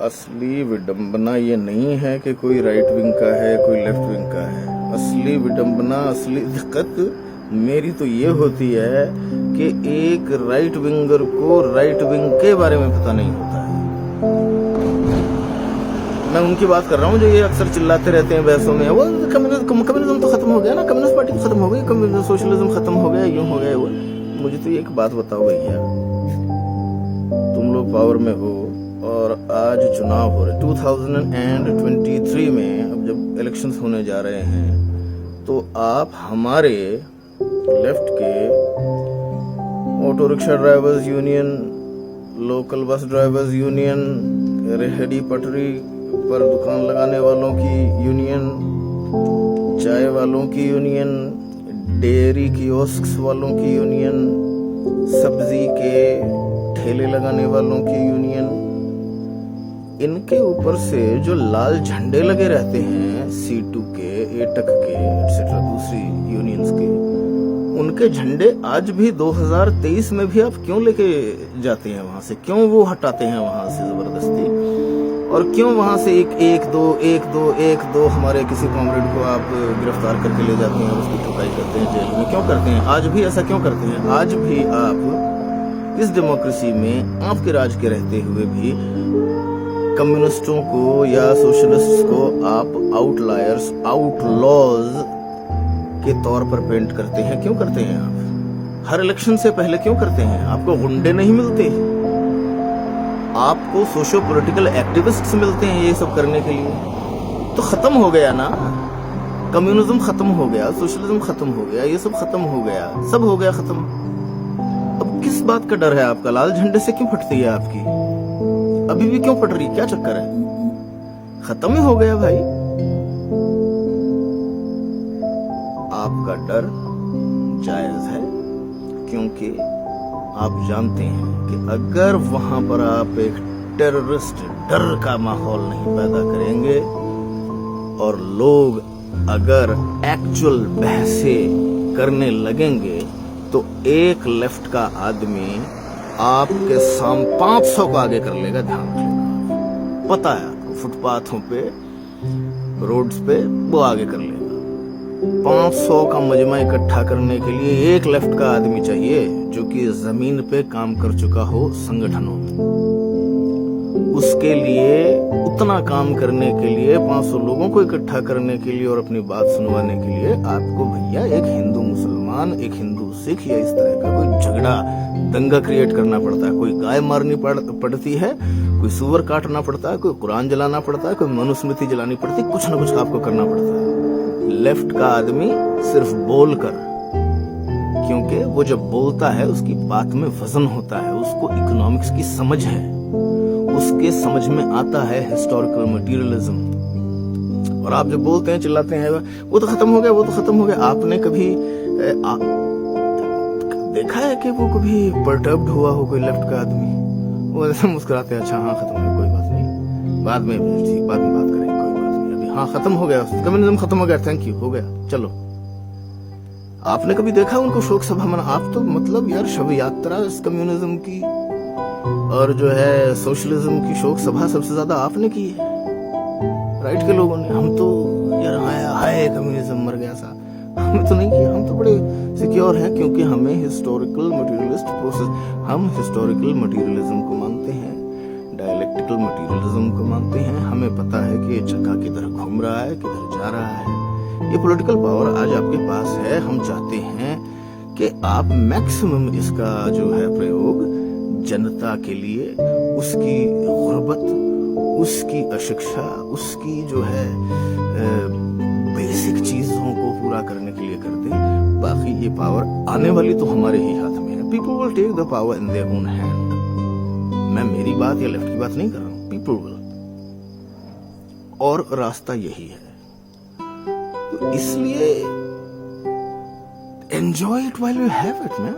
असली विडंबना ये नहीं है कि कोई राइट विंग का है कोई लेफ्ट विंग का है। असली विडंबना, असली दिक्कत मेरी तो ये होती है कि एक राइट विंगर को राइट विंग के बारे में पता नहीं होता है। मैं उनकी बात कर रहा हूँ जो ये अक्सर चिल्लाते रहते हैं बहसों में, वो कम्युनिज्म तो खत्म हो गया ना, कम्युनिस्ट पार्टी तो खत्म हो गई, कम्युनिज्म सोशलिज्म खत्म हो गया, यूं हो गया वो। मुझे तो एक बात बताओ भैया, तुम लोग पावर में हो और आज चुनाव हो रहे 2023 में, अब जब इलेक्शंस होने जा रहे हैं तो आप हमारे लेफ्ट के auto rickshaw drivers union, local bus drivers union, रेहड़ी पटरी पर दुकान लगाने वालों की यूनियन, चाय वालों की यूनियन, डेयरी कियोस्क्स वालों की यूनियन, सब्जी के ठेले लगाने वालों की यूनियन, इनके ऊपर से जो लाल झंडे लगे रहते हैं C2 के, एटक के, एटसेट्रा दूसरी यूनियंस के, उनके झंडे आज भी 2023 में भी आप क्यों लेके जाते हैं वहां से? क्यों वो हटाते हैं वहां से जबरदस्ती? और क्यों वहां से एक दो हमारे किसी कॉमरेड को आप गिरफ्तार करके ले जाते हैं, उसकी ठुकाई करते हैं जेल में? क्यों करते हैं? आज भी ऐसा क्यों करते हैं? आज भी आप इस डेमोक्रेसी में आपके राज के रहते हुए भी कम्युनिस्टों को या सोशलिस्ट्स को आप आउटलायर्स, आउटलॉज के तौर पर पेंट करते हैं। क्यों करते हैं आप? हर इलेक्शन से पहले क्यों करते हैं? आपको गुंडे नहीं मिलते? आपको सोशो पॉलिटिकल एक्टिविस्ट्स मिलते हैं ये सब करने के लिए? तो खत्म हो गया ना, कम्युनिज्म खत्म हो गया, सोशलिज्म खत्म हो गया, ये सब खत्म हो गया, सब हो गया खत्म। अब किस बात का डर है आपका? लाल झंडे से क्यों फटती है आपकी? अभी भी क्यों फट रही? क्या चक्कर है? खत्म ही हो गया भाई। आपका डर जायज है, क्योंकि आप जानते हैं कि अगर वहां पर आप एक टेररिस्ट डर का माहौल नहीं पैदा करेंगे और लोग अगर एक्चुअल बहसें करने लगेंगे तो एक लेफ्ट का आदमी आपके 500 को आगे कर लेगा। ध्यान रखिएगा, पता है आपको, फुटपाथों पे, रोड्स पे वो आगे कर लेगा। 500 का मजमा इकट्ठा करने के लिए एक लेफ्ट का आदमी चाहिए जो कि जमीन पे काम कर चुका हो संगठनों में। उसके लिए, उतना काम करने के लिए, 500 लोगों को इकट्ठा करने के लिए और अपनी बात सुनवाने के लिए आपको भैया एक हिंदू मुसलमान, एक हिंदू सिख या इस तरह का कोई झगड़ा, दंगा क्रिएट करना पड़ता है। कोई गाय मारनी पड़ती है, कोई सुअर काटना पड़ता है, कोई कुरान जलाना पड़ता है, कोई मनुस्मृति जलानी पड़ती है, कुछ ना कुछ आपको करना पड़ता है। लेफ्ट का आदमी सिर्फ बोलकर, क्योंकि वो जब बोलता है उसकी बात में वजन होता है, उसको इकोनॉमिक्स की समझ है, उसके समझ में आता है हिस्टोरिकल मटेरियलिज्म। और आप जब बोलते हैं, चिल्लाते हैं वो तो खत्म हो गया, वो तो खत्म हो गया, आपने कभी देखा है कि वो कभी परटर्ब्ड हुआ हो कोई लेफ्ट का आदमी? वो ऐसे मुस्कुराते हैं, अच्छा हाँ खत्म हो गया, कोई बात नहीं, बाद में बात करेंगे, कोई बात नहीं, अभी हाँ खत्म हो गया, कम्युनिज्म खत्म हो गया, थैंक यू, हो गया, चलो। आपने कभी देखा उनको शोक सभा मना? आप तो मतलब यार शव यात्रा इस कम्युनिज्म की और जो है सोशलिज्म की शोक सभा सबसे ज्यादा आपने की है, राइट के लोगों ने। हम तो यार हाय कम्युनिज्म मर गया सा, हमने तो नहीं किया। हम तो बड़े सिक्योर हैं, क्योंकि हमें हिस्टोरिकल मटेरियलिस्ट प्रोसेस, हम हिस्टोरिकल मटेरियलिज्म को मानते हैं, डायलेक्टिकल मटेरियलिज्म को मानते हैं। हमें पता है कि ये चक्का किधर घूम रहा है, किधर जा रहा है। ये पॉलिटिकल पावर आज आपके पास है। हम चाहते हैं कि आप मैक्सिमम इसका जो है प्रयोग जनता के लिए, उसकी गुर्बत, उसकी अशिक्षा, उसकी जो है बेसिक चीजों को पूरा करने के लिए कर दें। बाकी ये पावर आने वाली तो हमारे ही हाथ में है। People will take the power in their own hand. मैं मेरी बात या लेफ्ट की बात नहीं कर रहा हूं, पीपल विल, और रास्ता यही है। तो इसलिए enjoy it while you have it man.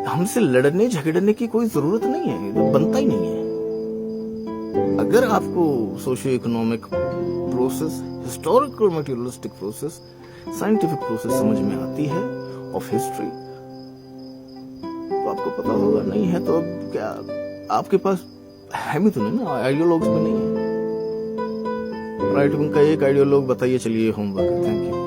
हमसे लड़ने झगड़ने की कोई जरूरत नहीं है, तो बनता ही नहीं है। अगर आपको socio economic process, historical materialistic process, scientific process समझ में आती है ऑफ हिस्ट्री, तो आपको पता होगा। नहीं है तो अब क्या आपके पास है भी तो नहीं ना, आइडियोलॉग्स में नहीं है। राइट विंग का एक आइडियोलॉग बताइए, चलिए होमवर्क। Thank you.